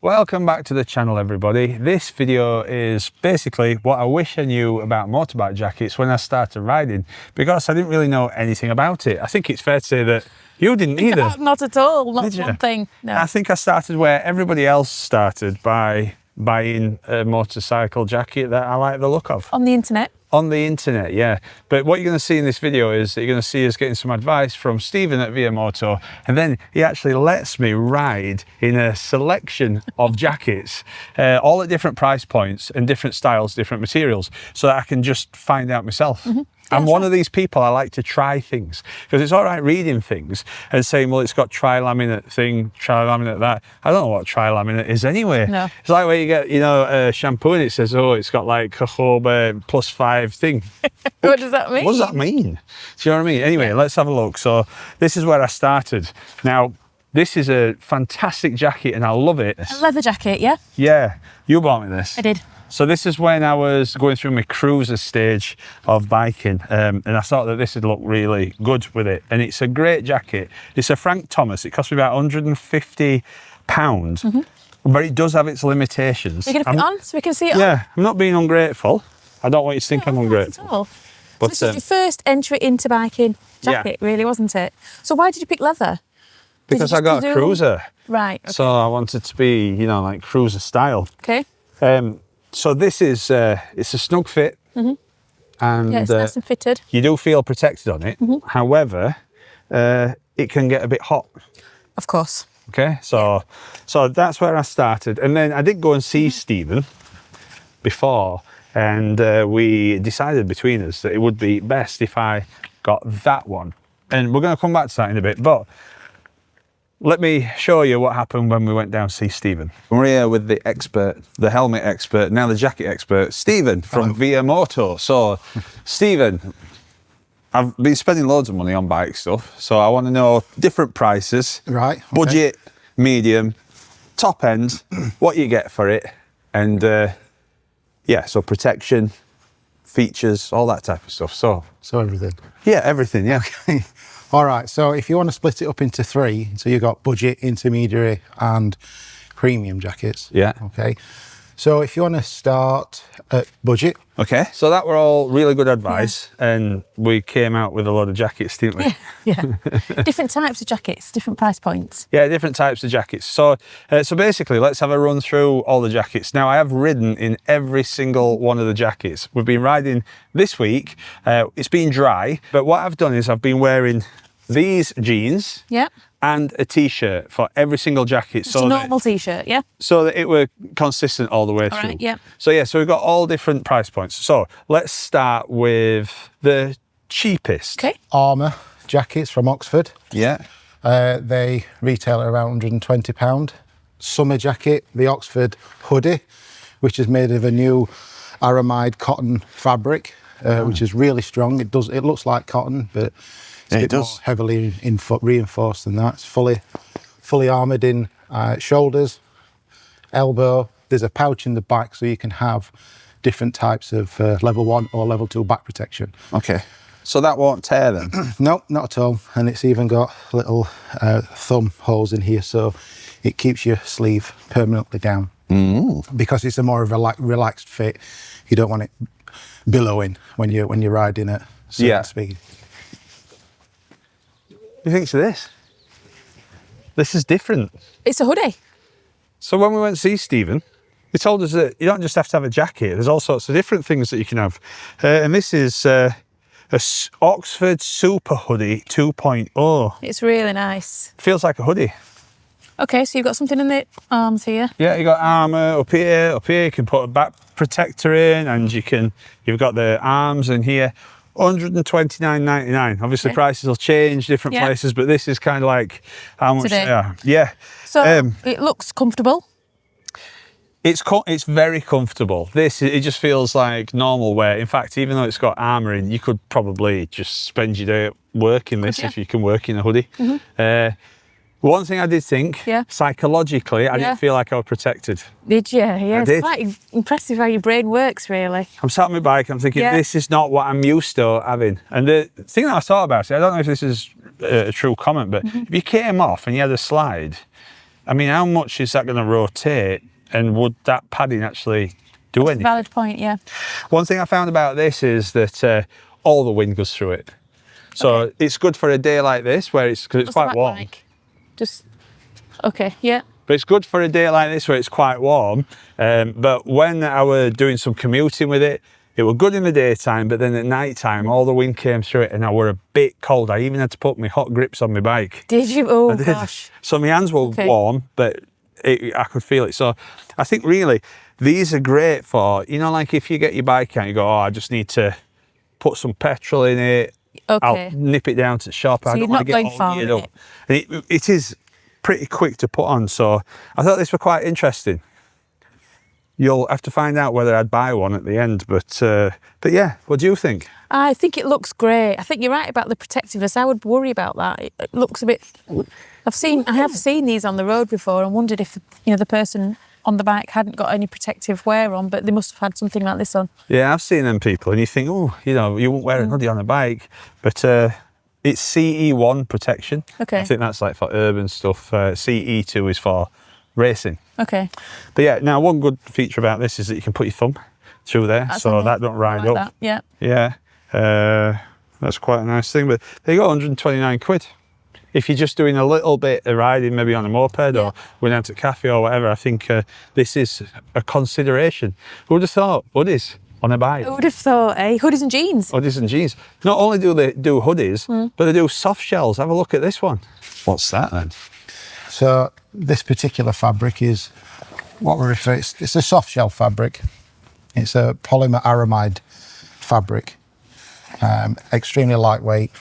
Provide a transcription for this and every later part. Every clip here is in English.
Welcome back to the channel, everybody. This video is basically what I wish I knew about motorbike jackets when I started riding, because I didn't really know anything about it. I think it's fair to say that you didn't either. Not at all, not one thing. No. I think I started where everybody else started, by buying a motorcycle jacket that I like the look of. On the internet? On the internet, yeah. But what you're going to see in this video is that you're going to see us getting some advice from Stephen at Via Moto, and then he actually lets me ride in a selection of jackets, all at different price points and different styles, different materials, so that I can just find out myself. I'm one of these people, I like to try things, because it's all right reading things and saying, well, it's got tri-laminate thing, tri-laminate that. I don't know what tri-laminate is anyway. No. It's like where you get, you know, shampoo and it says, oh, it's got like jojoba +5 thing. What does that mean? What does that mean? Do you know what I mean? Anyway, let's have a look. So this is where I started. Now, this is a fantastic jacket and I love it. A leather jacket, yeah? Yeah, you bought me this. I did. So this is when I was going through my cruiser stage of biking, and I thought that this would look really good with it. And it's a great jacket. It's a Frank Thomas. It cost me about £150, but it does have its limitations. You're going to put it on so we can see it on? Yeah, I'm not being ungrateful. I don't want you to think I'm ungrateful. Not at all. But, this was your first entry into biking jacket, really, wasn't it? So why did you pick leather? Because I got a cruiser. Right. Okay. So I wanted to be, you know, like cruiser style. Okay. So this is, it's a snug fit. And yeah, it's nice and fitted. You do feel protected on it. However, it can get a bit hot. Of course. Okay, so that's where I started. And then I did go and see Stephen before, and we decided between us that it would be best if I got that one. And we're going to come back to that in a bit, but let me show you what happened when we went down to see Stephen. We're here with the expert, the helmet expert, now the jacket expert, Stephen from Via Moto. So, Stephen, I've been spending loads of money on bike stuff, so I want to know different prices. Right. Okay. Budget, medium, top end, what you get for it, and yeah, so protection, features, all that type of stuff. So everything. Yeah, everything, yeah. Okay. All right, so if you want to split it up into three, so you've got budget, intermediary and premium jackets. Yeah. Okay. So if you want to start at budget. Okay, so that were all really good advice, and we came out with a lot of jackets, didn't we? Yeah. Different types of jackets, different price points. Yeah, different types of jackets. So so basically, let's have a run through all the jackets. Now, I have ridden in every single one of the jackets. We've been riding this week. It's been dry, but what I've done is I've been wearing these jeans and a t-shirt for every single jacket. Just a normal t-shirt, yeah? So that it were consistent all the way through. Right, yeah. So yeah, so we've got all different price points. So let's start with the cheapest. Okay. Armour jackets from Oxford. Yeah. They retail at around £120. Summer jacket, the Oxford hoodie, which is made of a new aramide cotton fabric, which is really strong. It looks like cotton, but it's a bit more heavily reinforced than that. It's fully armoured in shoulders, elbow. There's a pouch in the back so you can have different types of level 1 or level 2 back protection. Okay. So that won't tear then? No, not at all. And it's even got little thumb holes in here, so it keeps your sleeve permanently down. Because it's a more of a relaxed fit. You don't want it billowing when you're riding at certain speed. What do you think of this? This is different. It's a hoodie. So when we went to see Stephen, he told us that you don't just have to have a jacket. There's all sorts of different things that you can have. And this is a Oxford Super Hoodie 2.0. It's really nice. Feels like a hoodie. Okay, so you've got something in the arms here. Yeah, you got armour up here. Up here you can put a back protector in, and you've got the arms in here. £129.99. Obviously, prices will change different places, but this is kind of like how much they are. Yeah. So it looks comfortable. It's very comfortable. It just feels like normal wear. In fact, even though it's got armour in, you could probably just spend your day at work in this if you can work in a hoodie. One thing I did think, psychologically, I didn't feel like I was protected. Did you? Yeah, it's quite impressive how your brain works, really. I'm sat on my bike, I'm thinking, this is not what I'm used to having. And the thing that I thought about it, I don't know if this is a true comment, but if you came off and you had a slide, I mean, how much is that going to rotate, and would that padding actually do anything? Valid point, yeah. One thing I found about this is that all the wind goes through it. So it's good for a day like this where because it's What's quite that warm. like? Just, okay, yeah. But it's good for a day like this where it's quite warm. But when I was doing some commuting with it, it was good in the daytime, but then at night time, all the wind came through it and I were a bit cold. I even had to put my hot grips on my bike. Did you? Oh, I did. gosh. So my hands were warm, but I could feel it. So I think really these are great for, you know, like if you get your bike out, you go, oh, I just need to put some petrol in it. Okay. I'll nip it down to the shop. I don't want to get all geared up. And it is pretty quick to put on. So I thought this was quite interesting. You'll have to find out whether I'd buy one at the end, but yeah, what do you think? I think it looks great. I think you're right about the protectiveness. I would worry about that. It looks a bit. I have seen these on the road before and wondered if the person on the bike hadn't got any protective wear on, but they must have had something like this on. Yeah, I've seen them people, and you think, oh, you won't wear a hoodie on a bike, but it's CE1 protection. Okay. I think that's like for urban stuff. CE2 is for racing. Okay. But yeah, now one good feature about this is that you can put your thumb through there, so that don't ride up. That. Yeah. Yeah, that's quite a nice thing. But they got 129 quid. If you're just doing a little bit of riding, maybe on a moped or going out to a cafe or whatever, I think this is a consideration. Who would have thought hoodies on a bike? Who would have thought, eh? Hoodies and jeans. Hoodies and jeans. Not only do they do hoodies, but they do soft shells. Have a look at this one. What's that then? So this particular fabric is what we refer. It's a soft shell fabric. It's a polymer aramide fabric. Extremely lightweight,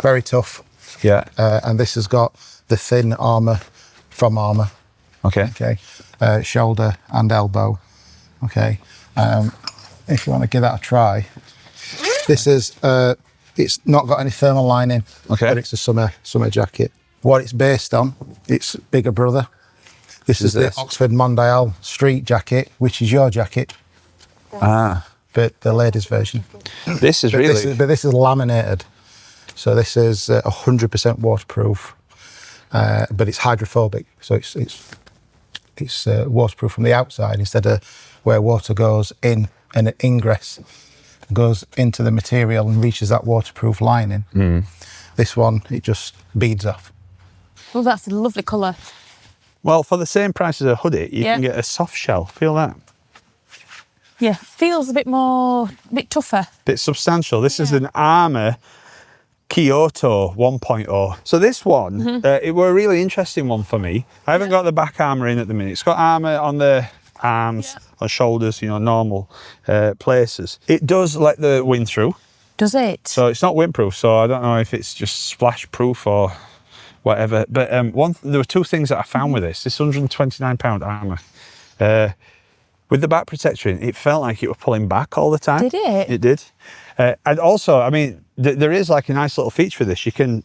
very tough. Yeah. And this has got the thin armour from armour. Okay. Okay. Shoulder and elbow. Okay. If you want to give that a try, this is. It's not got any thermal lining. Okay. But it's a summer jacket. What it's based on, its bigger brother. This is the Oxford Mondial Street jacket, which is your jacket. Ah. But the ladies' version. This is But this is laminated. So this is 100% waterproof, but it's hydrophobic. So it's waterproof from the outside instead of where water goes in and an ingress goes into the material and reaches that waterproof lining. This one, it just beads off. Well, that's a lovely colour. Well, for the same price as a hoodie, you can get a soft shell. Feel that? Yeah, feels a bit tougher. Bit substantial. This is an armour Kyoto 1.0. So this one, it were a really interesting one for me. I haven't got the back armour in at the minute. It's got armour on the arms, on shoulders, normal places. It does let the wind through. Does it? So it's not windproof, so I don't know if it's just splash proof or whatever. But there were two things that I found with this. This £129 armour. With the back protection, it felt like it was pulling back all the time. Did it? It did. And also, I mean, there is like a nice little feature with this.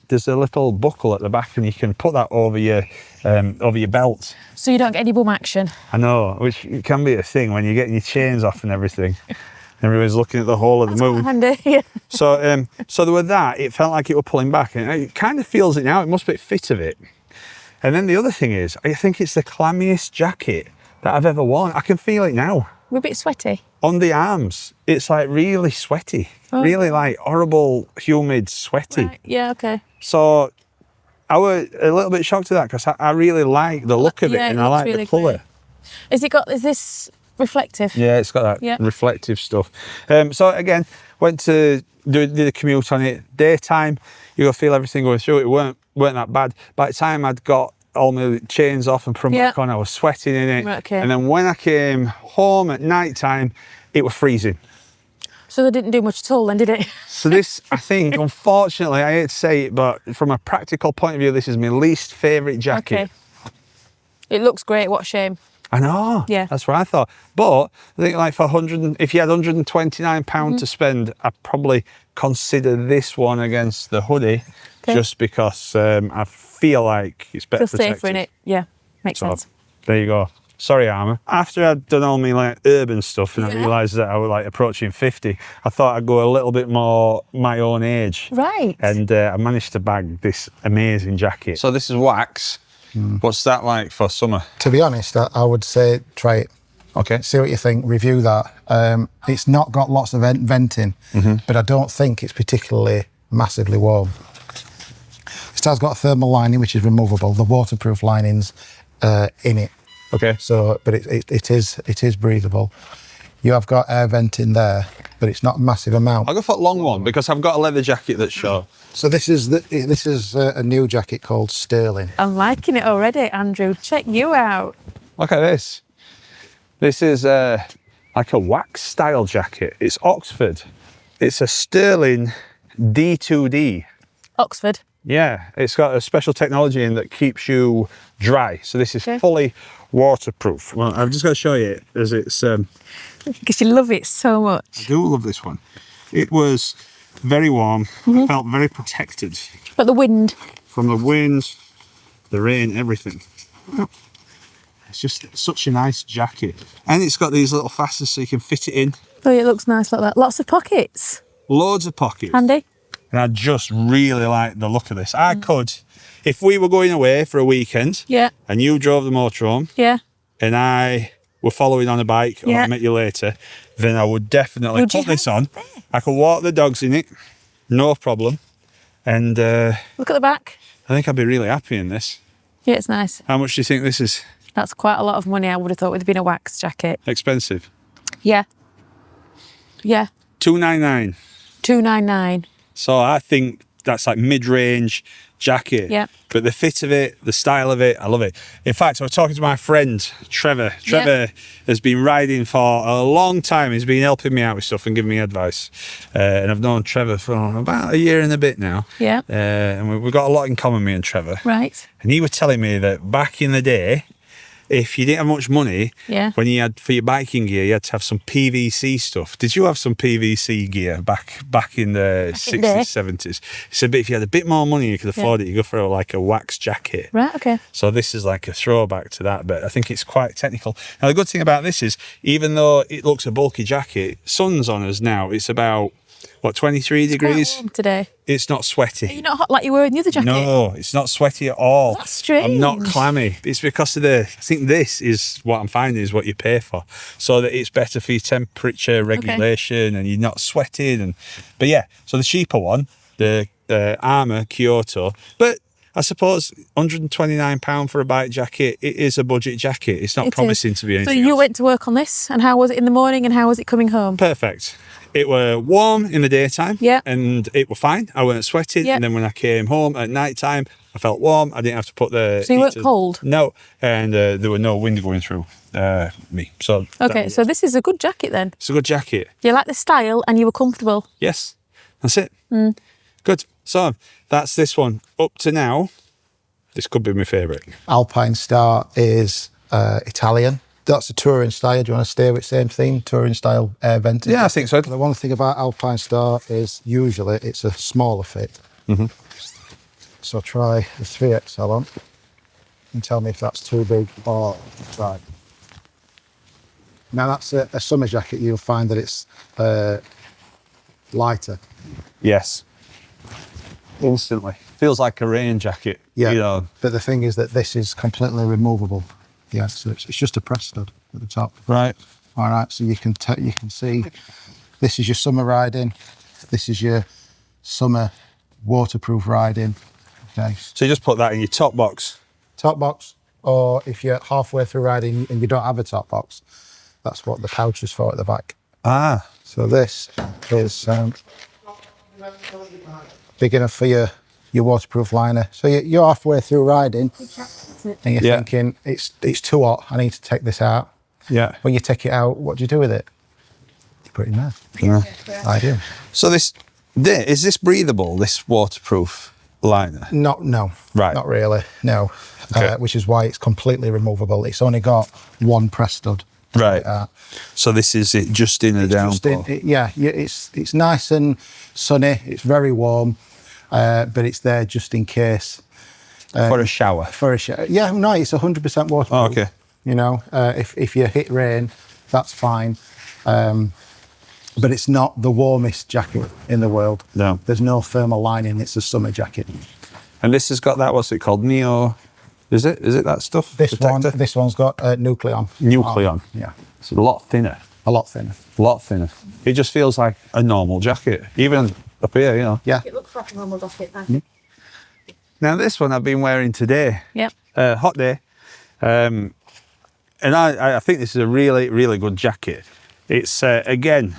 There's a little buckle at the back, and you can put that over your belt. So you don't get any bum action. I know, which can be a thing when you're getting your chains off and everything. Everyone's looking at the hole of the moon. Handy. Yeah. So there was that. It felt like it was pulling back, and it kind of feels it now. It must be a fit of it. And then the other thing is, I think it's the clammiest jacket that I've ever worn. I can feel it now. We're a bit sweaty. On the arms, it's like really sweaty, really like horrible, humid, sweaty. Right. Yeah, okay. So I was a little bit shocked at that because I really like the look of it and I like really the colour. Is this reflective? Yeah, it's got that reflective stuff. So again, went to did a commute on it. Daytime, you go feel everything going through. It weren't that bad. By the time I'd got all my chains off and put them back on, I was sweating in it. Right, okay. And then when I came home at night time, it was freezing. So they didn't do much at all then, did it? So this, I think, unfortunately, I hate to say it, but from a practical point of view, this is my least favourite jacket. Okay. It looks great, what a shame. I know. Yeah. That's what I thought. But I think like if you had £129 to spend, I'd probably consider this one against the hoodie, just because I feel like it's better protected. Feel safer in it. Yeah, makes sense. There you go. Sorry, Armour. After I'd done all my like urban stuff and I realised that I was like approaching 50, I thought I'd go a little bit more my own age. Right. And I managed to bag this amazing jacket. So this is wax. What's that like for summer? To be honest, I would say try it. Okay. See what you think, review that. It's not got lots of venting, but I don't think it's particularly massively warm. It has got a thermal lining, which is removable. The waterproof lining's in it. Okay. So, but it is breathable. You have got air vent in there, but it's not a massive amount. I'll go for a long one because I've got a leather jacket that's short. So this is a new jacket called Sterling. I'm liking it already, Andrew. Check you out. Look at this. This is like a wax style jacket. It's Oxford. It's a Sterling D2D. Oxford. Yeah, it's got a special technology in that keeps you dry. So this is Okay. fully waterproof. Well, I've just got to show you as it's. Because you love it so I much. do love this one. It was very warm. I felt very protected But the wind. from the wind, the rain, everything. It's just such a nice jacket. And it's got these little fasteners so you can fit it in. Oh, it looks nice like that. Lots of pockets. Loads of pockets. Handy. And I just really like the look of this. I could, if we were going away for a weekend Yeah. and you drove the motorhome Yeah. and I were following on a bike, or Yeah. I met you later, then I would definitely Would you put this have on. I could walk the dogs in it, no problem. And Look at the back. I think I'd be really happy in this. Yeah, it's nice. How much do you think this is? That's quite a lot of money. I would have thought would have been a wax jacket. Expensive. Yeah. Yeah. $299. $299. So I think that's like mid-range jacket. Yeah. But the fit of it, the style of it, I love it. In fact, I was talking to my friend, Trevor. Trevor has been riding for a long time. He's been helping me out with stuff and giving me advice. And I've known Trevor for about a year and a bit now. Yeah. And we've got a lot in common, me and Trevor. Right. And he was telling me that back in the day, if you didn't have much money, Yeah. when you had for your biking gear, you had to have some PVC stuff. Did you have some PVC gear back in the in the day. 60s, 70s? So if you had a bit more money, you could afford it, you go for like a wax jacket. Right, okay. So this is like a throwback to that, but I think it's quite technical. Now the good thing about this is, even though it looks a bulky jacket, sun's on us now. It's about, 23 degrees? Quite warm today. It's not sweaty. Are you not hot like you were in the other jacket? No, it's not sweaty at all. That's strange. I'm not clammy. It's because of I think this is what I'm finding is what you pay for. So that it's better for your temperature regulation and you're not sweating. But yeah, so the cheaper one, the Armour Kyoto. But I suppose £129 for a bike jacket, it is a budget jacket. It's not It promising is. to be anything So you else. went to work on this, and how was it in the morning, and how was it coming home? Perfect. It were warm in the daytime, Yeah. and it were fine. I weren't sweating, Yeah. and then when I came home at night time, I felt warm. I didn't have to put the. So you weren't heater- cold? No, and there were no wind going through me. So Okay, so this is a good jacket then. it's a good jacket. You like the style, and you were comfortable. Yes, that's it. Hmm. Good. So that's this one. Up to now, this could be my favourite. Alpine Star is Italian. That's a touring style. Do you want to stay with the same theme? Touring style air venting? Yeah, I think so. The one thing about Alpine Star is usually it's a smaller fit. So try the 3XL on and tell me if that's too big or try. Now that's a summer jacket. You'll find that it's lighter. Yes. Instantly. Feels like a rain jacket. Yeah. You know. But the thing is that this is completely removable. Yeah, so it's just a press stud at the top. Right. All right, so you can see this is your summer riding, this is your summer waterproof riding. Okay, So you just put that in your top box. top box, or if you're halfway through riding and you don't have a top box, that's what the pouch is for at the back. Ah. So this is big enough for your waterproof liner. So you're halfway through riding and you're thinking, it's too hot, I need to take this out. Yeah. When you take it out, what do you do with it? You put it in there. Yeah. I do. So is this breathable, this waterproof liner? No. Right. Not really, no. Okay. Which is why it's completely removable. It's only got one press stud. Right. So this is it just in a downpour? It's nice and sunny. It's very warm, but it's there just in case. For a shower? Yeah, no, it's 100% waterproof. Oh, okay. You know, if you hit rain, that's fine. But it's not the warmest jacket in the world. No. There's no thermal lining. It's a summer jacket. And this has got that, what's it called? Neo Is it that stuff? This Protector? one, this one's got Nucleon. Nucleon. Yeah, It's a lot thinner. a lot thinner. A lot thinner. It just feels like a normal jacket, even up here, you know. Yeah. It looks like a normal jacket. Then. Now this one I've been wearing today. Yep. Hot day. And I think this is a really, really good jacket. It's, again,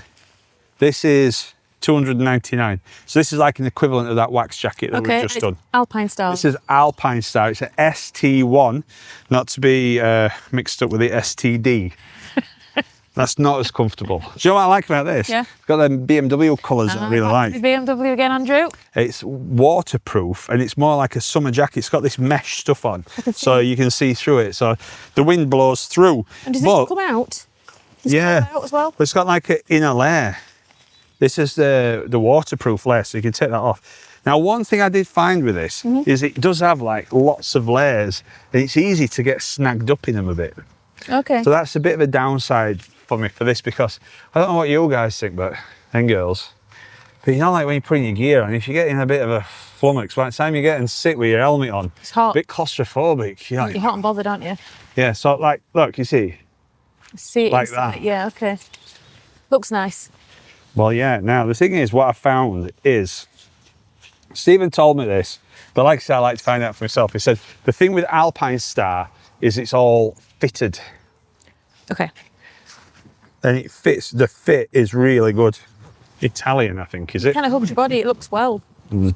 this is 299. So this is like an equivalent of that wax jacket that we've just done. Alpine style. This is Alpine style. It's an ST1, not to be mixed up with the STD. That's not as comfortable. Do you know what I like about this? Yeah. It's got them BMW colours that I really like. The BMW again, Andrew. It's waterproof and it's more like a summer jacket. It's got this mesh stuff on, so you can see through it. So the wind blows through. And does this come out? Does it come out as well? But it's got like an inner layer. This is the waterproof layer, so you can take that off. Now, one thing I did find with this is it does have like lots of layers, and it's easy to get snagged up in them a bit. Okay. So that's a bit of a downside for me for this, because I don't know what you guys think, and girls, but you know, like when you put in your gear on, if you get in a bit of a flummox, by the time you get and sit with your helmet on, It's hot. a bit claustrophobic. You're hot and bothered, aren't you? Yeah, so like, look, you see, See it Like inside. that. Yeah, okay. Looks nice. well, yeah. Now, the thing is, what I found is, Stephen told me this, but like I said, I like to find out for myself. He said, the thing with Alpine Star is it's all fitted. Okay. And it fits, the fit is really good. Italian, I think, is it? Kind of hugs your body. It looks well. And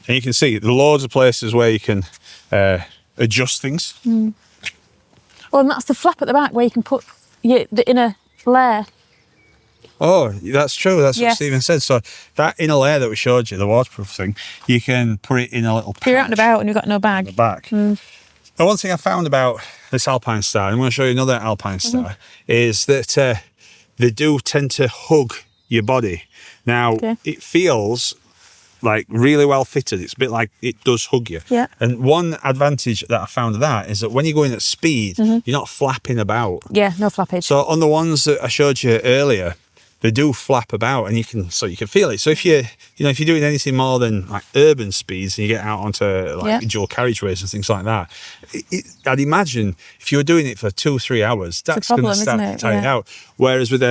you can see, there are loads of places where you can adjust things. Well, and that's the flap at the back where you can put the inner layer. Oh, that's true. That's what Yes. Stephen said. So that inner layer that we showed you, the waterproof thing, you can put it in a little pouch If you're out and about and you've got no at the bag. back. And one thing I found about this Alpine Star, and I'm going to show you another Alpine Star, is that they do tend to hug your body. Now, it feels like really well fitted. It's a bit like it does hug you. Yeah. And one advantage that I found of that is that when you're going at speed, you're not flapping about. Yeah, no flappage. So on the ones that I showed you earlier, they do flap about, and you can feel it. So if you're doing anything more than like urban speeds, and you get out onto like dual carriageways and things like that, I'd imagine if you were doing it for 2-3 hours, that's going to start to tire you out. Whereas with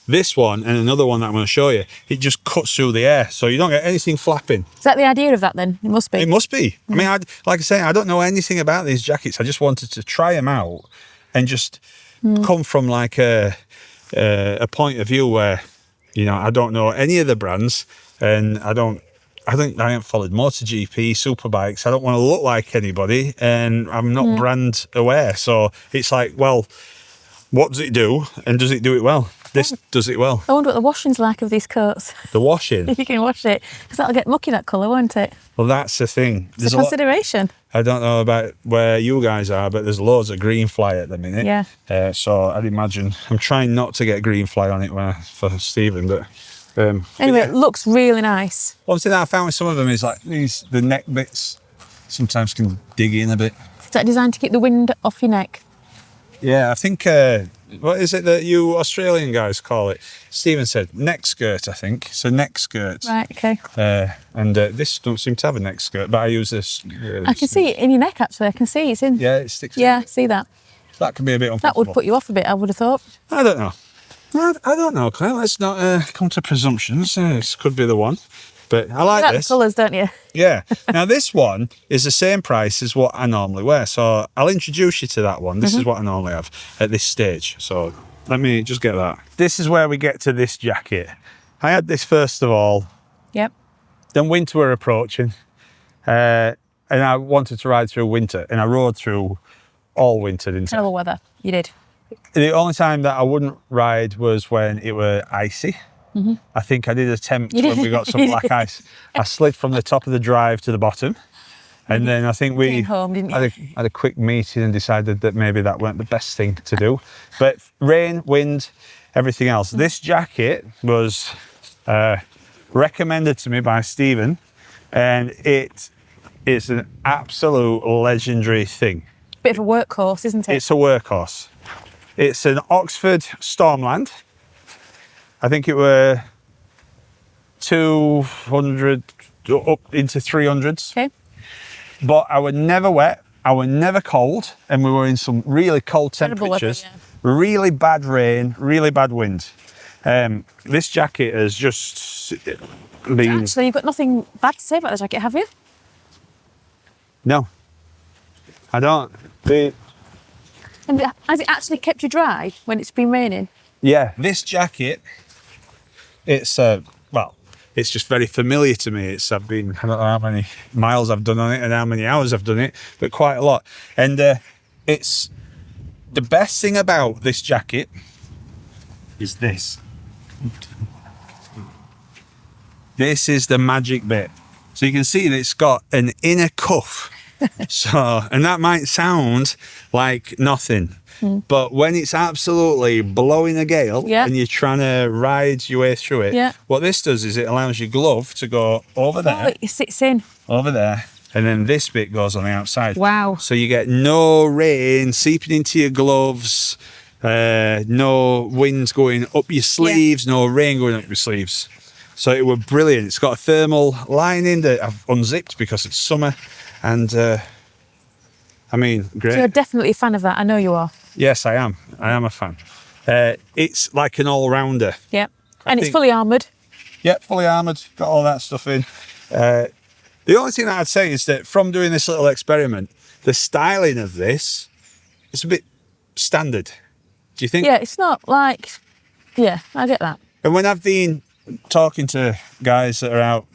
this one and another one that I'm going to show you, it just cuts through the air, so you don't get anything flapping. Is that the idea of that then? It must be. It must be. I mean, like I say, I don't know anything about these jackets. I just wanted to try them out and just come from like a point of view where, you know, I don't know any of the brands, and I haven't followed MotoGP, Superbikes. I don't want to look like anybody, and I'm not brand aware. So it's like, well, what does it do, and does it do it well? This does it well. I wonder what the washing's like of these coats. The washing. If you can wash it, because that'll get mucky, that colour, won't it? Well, that's the thing. It's a consideration. I don't know about where you guys are, but there's loads of green fly at the minute. Yeah. So I'd imagine, I'm trying not to get green fly on it for Stephen, but Anyway, it looks really nice. one thing that I found with some of them is like the neck bits sometimes can dig in a bit. Is that designed to keep the wind off your neck? Yeah, I think, what is it that you Australian guys call it? Stephen said neck skirt, I think. It's a neck skirt. Right, okay. And this don't seem to have a neck skirt, but I use this. I can see it in your neck, actually. I can see it's in. Yeah, it sticks. Yeah, see that. That can be a bit uncomfortable. That would put you off a bit, I would have thought. I don't know. I don't know, Claire. Let's not come to presumptions. This could be the one. But I like the this. colours, don't you? Yeah. Now, this one is the same price as what I normally wear. So I'll introduce you to that one. This is what I normally have at this stage. So let me just get that. This is where we get to this jacket. I had this first of all. Yep. Then winter were approaching. And I wanted to ride through winter. And I rode through all winter, didn't I? Terrible weather. You did. The only time that I wouldn't ride was when it were icy. I think I did attempt when we got some black ice. I slid from the top of the drive to the bottom. And then I think we Came home, didn't you? had a quick meeting and decided that maybe that weren't the best thing to do. But rain, wind, everything else. This jacket was recommended to me by Stephen, and it is an absolute legendary thing. Bit of a workhorse, isn't it? It's a workhorse. It's an Oxford Stormland. I think it were 200 up into 300s. Okay. But I were never wet, I were never cold, and we were in some really cold Terrible weather, temperatures, really bad rain, really bad wind. This jacket has just been... Actually, you've got nothing bad to say about the jacket, have you? No, I don't. And has it actually kept you dry when it's been raining? Yeah, this jacket, it's well, it's just very familiar to me. I don't know how many miles I've done on it and how many hours I've done it, but quite a lot. And it's the best thing about this jacket is this. This is the magic bit. So you can see that it's got an inner cuff. And that might sound like nothing, but when it's absolutely blowing a gale and you're trying to ride your way through it, what this does is it allows your glove to go over there. Oh, it sits in. Over there. And then this bit goes on the outside. Wow. So you get no rain seeping into your gloves, no winds going up your sleeves, no rain going up your sleeves. So it was brilliant. It's got a thermal lining that I've unzipped because it's summer. And I mean, great. So you're definitely a fan of that. I know you are. Yes, I am. I am a fan. It's like an all-rounder. Yeah. And it's fully armoured. Yep, fully armoured. Got all that stuff in. The only thing that I'd say is that from doing this little experiment, the styling of this is a bit standard. Do you think? Yeah, it's not like... Yeah, I get that. And when I've been talking to guys that are out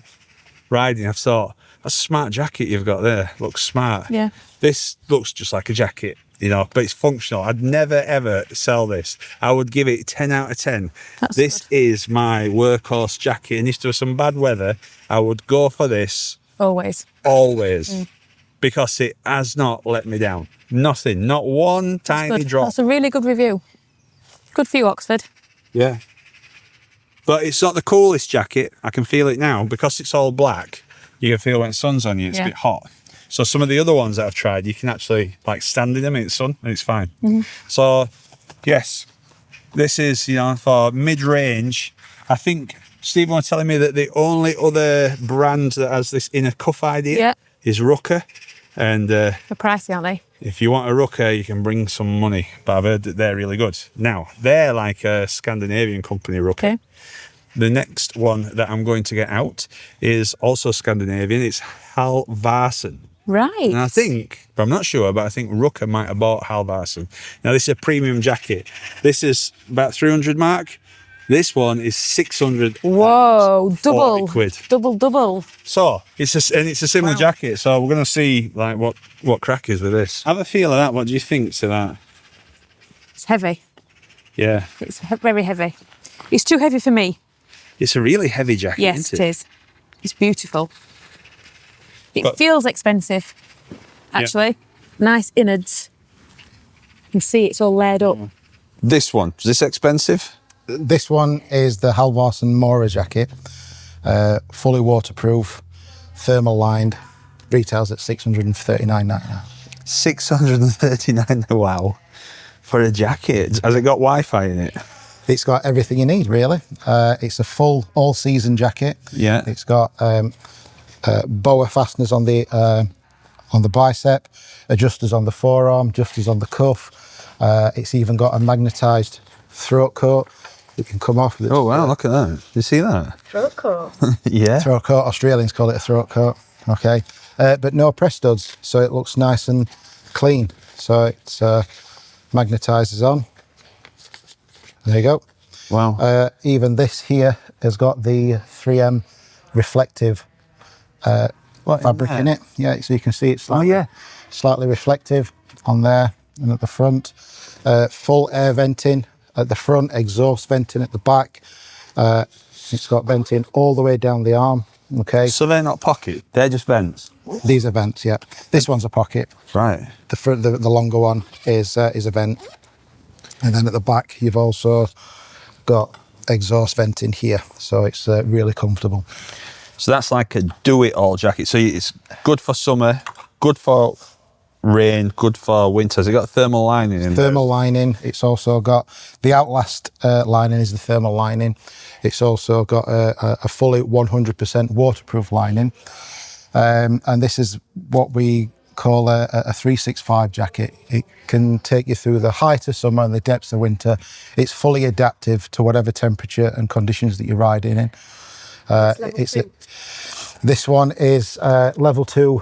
riding, I've thought, that's a smart jacket you've got there. Looks smart. Yeah. This looks just like a jacket, you know, but it's functional. I'd never, ever sell this. I would give it 10 out of 10. This is my workhorse jacket. And if there was some bad weather, I would go for this. Always. Always. Because it has not let me down. Nothing. Not one tiny drop. That's a really good review. Good for you, Oxford. Yeah. But it's not the coolest jacket. I can feel it now. Because it's all black, you can feel when the sun's on you, it's a bit hot. So some of the other ones that I've tried, you can actually like stand in them in the sun and it's fine. So yes, this is, you know, for mid-range. I think Stephen was telling me that the only other brand that has this inner cuff idea is Rucker. And they're pricey, aren't they? if you want a Rucker, you can bring some money. But I've heard that they're really good. Now, they're like a Scandinavian company, Rucker. Okay. The next one that I'm going to get out is also Scandinavian. It's Halvarsen. Right. And I think, but I'm not sure, but I think Rucker might have bought Halvarsen. Now, this is a premium jacket. This is about 300 mark. This one is 600. Whoa, double. Quid. Double. So, it's a similar jacket. So, we're going to see like what crack is with this. Have a feel of that. What do you think to that? It's heavy. Yeah. It's very heavy. It's too heavy for me. It's a really heavy jacket, Yes, isn't it? it is. It's beautiful. It feels expensive, actually. Nice innards. You can see it's all layered up. This one, is this expensive? This one is the Halvarsen Mora jacket, fully waterproof, thermal lined, retails at $639.99. $639, wow, for a jacket. Has it got Wi-Fi in it? It's got everything you need, really. It's a full all-season jacket. Yeah. It's got boa fasteners on the bicep, adjusters on the forearm, adjusters on the cuff. It's even got a magnetised throat coat that can come off. Oh wow, look at that. You see that? Throat coat. Yeah. Throat coat, Australians call it a throat coat, okay. But no press studs, so it looks nice and clean. So it's magnetises on. There you go. Wow. Even this here has got the 3M reflective fabric in it. Yeah, so you can see it's slightly reflective on there and at the front. Full air venting at the front, exhaust venting at the back. It's got venting all the way down the arm. Okay. So they're not pocket, they're just vents. These are vents, yeah. This one's a pocket. Right. The front, the longer one is a vent. And then at the back, you've also got exhaust venting here. So it's really comfortable. So that's like a do-it-all jacket. So it's good for summer, good for rain, good for winter. Has it got thermal lining in Thermal lining. It's also got the Outlast lining is the thermal lining. It's also got a fully 100% waterproof lining. And this is what we call a 365 jacket. It can take you through the height of summer and the depths of winter. It's fully adaptive to whatever temperature and conditions that you're riding in. This one is level 2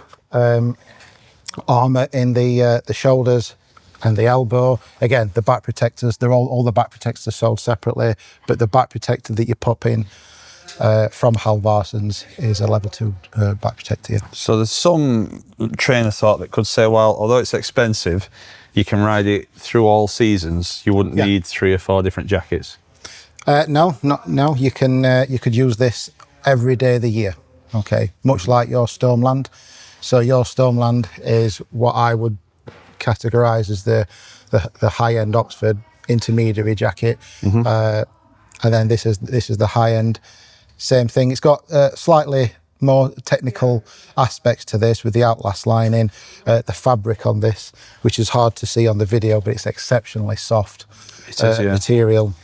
armour in the shoulders and the elbow. Again, the back protectors, they're all the back protectors are sold separately, but the back protector that you pop in from Halvarsons is a level 2 back protector. Yeah. So there's some train of thought that could say, well, although it's expensive, you can ride it through all seasons. You wouldn't need 3 or 4 different jackets. No. You could use this every day of the year. Okay, much like your Stormland. So your Stormland is what I would categorise as the high-end Oxford intermediary jacket, and then this is the high-end. Same thing. It's got slightly more technical aspects to this with the outlast lining, the fabric on this, which is hard to see on the video, but it's exceptionally soft material.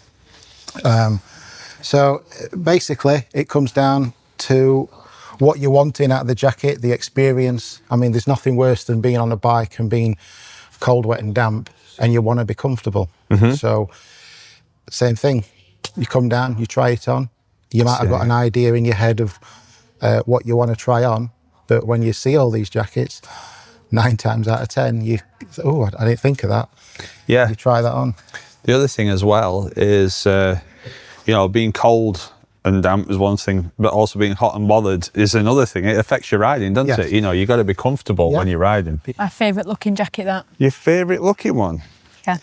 So basically, it comes down to what you're wanting out of the jacket, the experience. I mean, there's nothing worse than being on a bike and being cold, wet and damp, and you want to be comfortable. So same thing. You come down, you try it on. You might have got an idea in your head of what you want to try on, but when you see all these jackets, 9 times out of 10, I didn't think of that. Yeah. You try that on. The other thing as well is, being cold and damp is one thing, but also being hot and bothered is another thing. It affects your riding, doesn't it? You got to be comfortable when you're riding. My favourite looking jacket, that. Your favourite looking one? Yeah.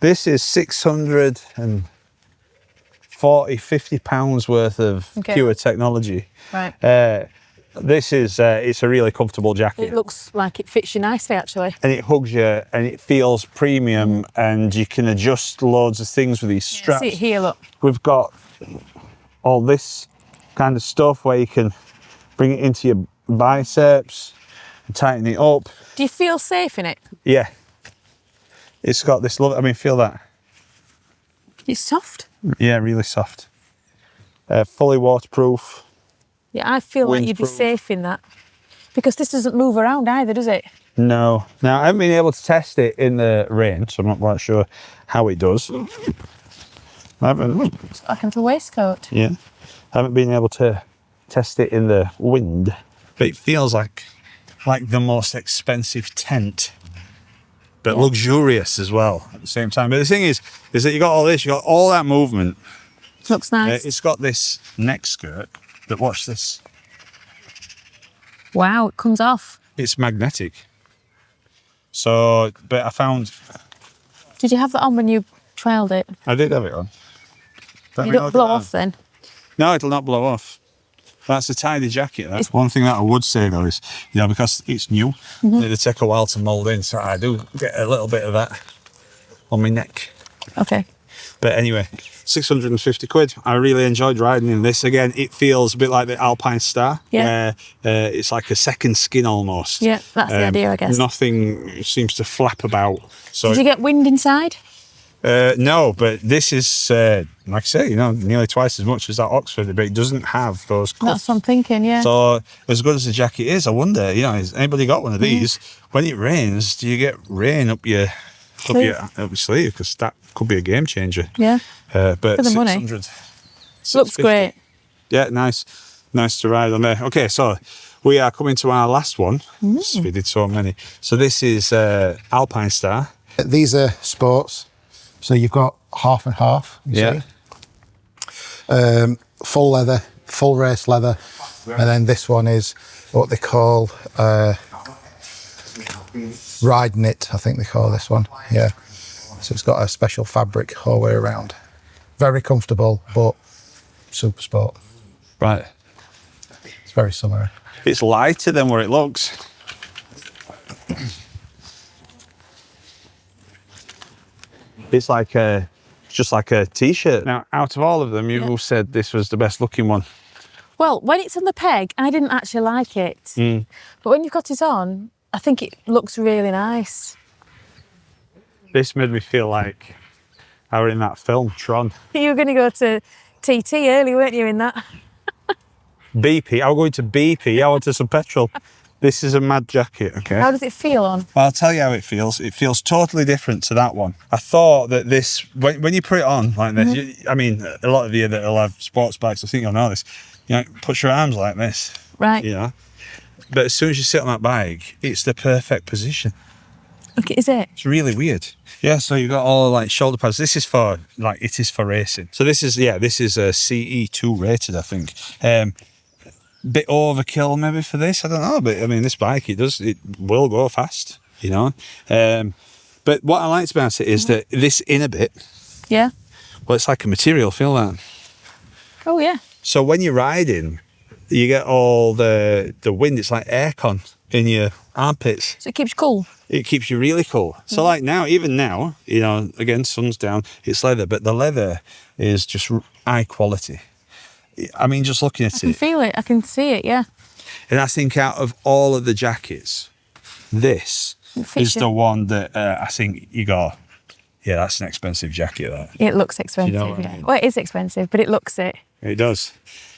This is 640, 50 pounds worth of pure technology. Right. This is, it's a really comfortable jacket. It looks like it fits you nicely, actually. And it hugs you and it feels premium, and you can adjust loads of things with these straps. See it here, look. We've got all this kind of stuff where you can bring it into your biceps and tighten it up. Do you feel safe in it? Yeah. It's got this feel that. It's soft. Yeah, really soft. Fully waterproof. Yeah, I feel like you'd be Windproof. safe in that. Because this doesn't move around either, does it? No. Now, I haven't been able to test it in the rain, so I'm not quite sure how it does. It's like a little waistcoat. Yeah. I haven't been able to test it in the wind, but it feels like the most expensive tent, but luxurious as well at the same time. But the thing is that you got all this, you got all that movement. Looks nice. It's got this neck skirt, but watch this. Wow, it comes off. It's magnetic. So, but I found... Did you have that on when you trialled it? I did have it on. You don't blow off then? No, it'll not blow off. That's a tidy jacket. That's one thing that I would say though is, because it's new, it'll take a while to mould in. So I do get a little bit of that on my neck. Okay. But anyway, 650 quid. I really enjoyed riding in this. Again, it feels a bit like the Alpine Star. Yeah. Where it's like a second skin almost. Yeah, that's the idea, I guess. Nothing seems to flap about. So Did you get wind inside? no, but this is, like I say, nearly twice as much as that Oxford, but it doesn't have those cuffs. That's what I'm thinking, yeah. So as good as the jacket is, I wonder, has anybody got one of these? When it rains, do you get rain up your sleeve? Because that could be a game changer. Yeah. But For the money. 600, Looks great. Yeah, nice to ride on there. Okay, so we are coming to our last one. We did so many. So this is Alpine Star. These are sports. So you've got half and half, you see. Full leather, full race leather. And then this one is what they call ride knit, I think they call this one. Yeah. So it's got a special fabric all the way around. Very comfortable, but super sport. Right. It's very summery. It's lighter than what it looks. It's just like a t-shirt. Now, out of all of them, you've said this was the best looking one. Well, when it's on the peg, I didn't actually like it. But when you've got it on, I think it looks really nice. This made me feel like I were in that film, Tron. You were going to go to TT early, weren't you, in that? BP. I was going to BP. I wanted some petrol. This is a mad jacket, okay? How does it feel on? Well, I'll tell you how it feels. It feels totally different to that one. I thought that this, when you put it on like this, I mean, a lot of you that will have sports bikes, I think you'll know this, you know, put your arms like this. Right. You know? But as soon as you sit on that bike, it's the perfect position. Okay, is it? It's really weird. Yeah, so you've got all like shoulder pads. This is for, like, it is for racing. So this is, yeah, this is a CE2 rated, I think. Bit overkill maybe for this, I don't know, but I mean, this bike, it will go fast, you know. But what I liked about it is that this inner bit, Yeah. well, it's like a material, feel that. Oh, yeah. So when you're riding, you get all the wind, it's like aircon in your armpits. So it keeps you cool. It keeps you really cool. So like now, even now, you know, again, sun's down, it's leather, but the leather is just high quality. I mean, just looking at I can it. feel it. I can see it, yeah. And I think out of all of the jackets, this is the one that I think you go, yeah, that's an expensive jacket, that. It looks expensive, what I yeah. mean? Well, it is expensive, but it looks it. It does.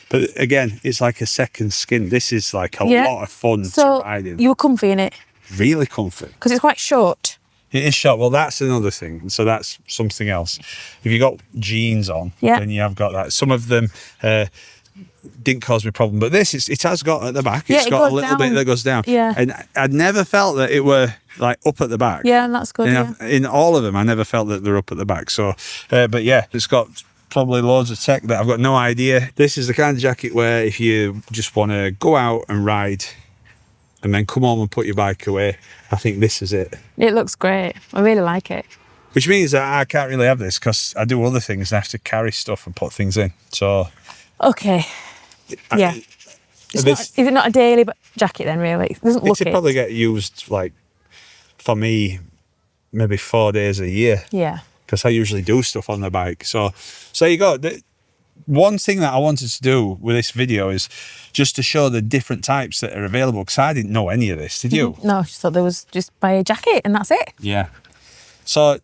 But again, it's like a second skin. This is like a lot of fun to ride in. You were comfy in it? Really comfy. Because it's quite short. It is short. Well, that's another thing. So that's something else. If you got jeans on, then you have got that. Some of them didn't cause me a problem, but this it has got at the back. It's got a little bit that goes down. Yeah. And I'd never felt that it were like up at the back. Yeah, and that's good. In all of them, I never felt that they're up at the back. So, but yeah, it's got probably loads of tech that I've got no idea. This is the kind of jacket where if you just want to go out and ride and then come home and put your bike away, I think this is it. It looks great. I really like it. Which means that I can't really have this because I do other things and I have to carry stuff and put things in. So, okay. Yeah. Is it not a daily jacket then, really? It doesn't look it. Probably get used, like, for me, maybe 4 days a year. Yeah. Because I usually do stuff on the bike. So you go. One thing that I wanted to do with this video is just to show the different types that are available, because I didn't know any of this. Did you? No, I just thought there was just buy a jacket and that's it. Yeah. So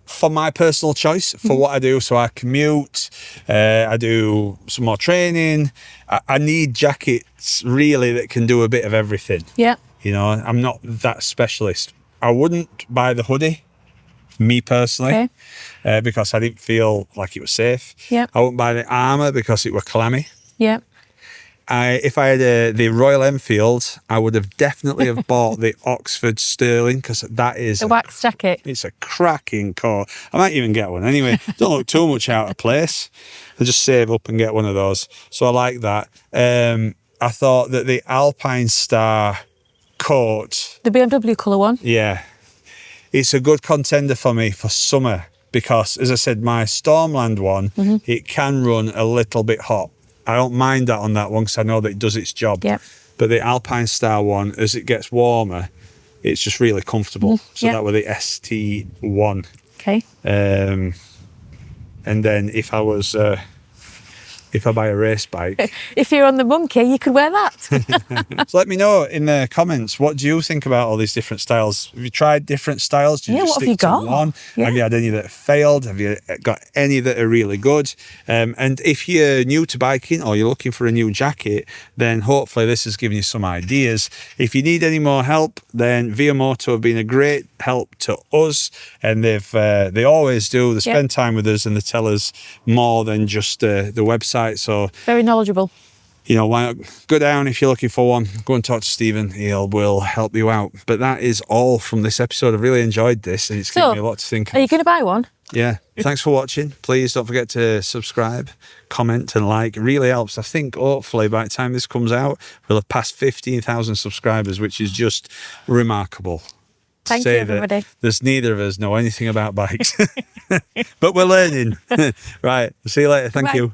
for my personal choice, for what I do, so I commute, I do some more training. I need jackets really that can do a bit of everything. Yeah. You know, I'm not that specialist. I wouldn't buy the hoodie, me personally, because I didn't feel like it was safe. Yeah. I wouldn't buy the armour because it were clammy. Yeah. If I had the Royal Enfield, I would have definitely have bought the Oxford Sterling, because that is The wax jacket. It's a cracking coat. I might even get one anyway. Don't look too much out of place. I just save up and get one of those. So I like that. I thought that the Alpine Star coat, The BMW colour one. yeah, it's a good contender for me for summer, because, as I said, my Stormland one, it can run a little bit hot. I don't mind that on that one because I know that it does its job. Yep. But the Alpine Star one, as it gets warmer, it's just really comfortable. So that were the ST1. Okay. And then if I buy a race bike, If you're on the monkey, you could wear that. so let me know in the comments, what do you think about all these different styles? Have you tried different styles? Do you just what have stick you to got? one? Yeah. Have you had any that failed? Have you got any that are really good? And if you're new to biking or you're looking for a new jacket, then hopefully this has given you some ideas. If you need any more help, then Via Moto have been a great help to us, and they always do. They spend time with us and they tell us more than just the website. So Very knowledgeable. you know, why not go down if you're looking for one, go and talk to Stephen, will help you out. But that is all from this episode. I've really enjoyed this and it's given me a lot to think of. Are you going to buy one? Yeah. Thanks for watching. Please don't forget to subscribe, comment and like. It really helps. I think hopefully by the time this comes out, we'll have passed 15,000 subscribers, which is just remarkable. Thank you, everybody. There's neither of us know anything about bikes, but we're learning. Right. See you later. Thank you.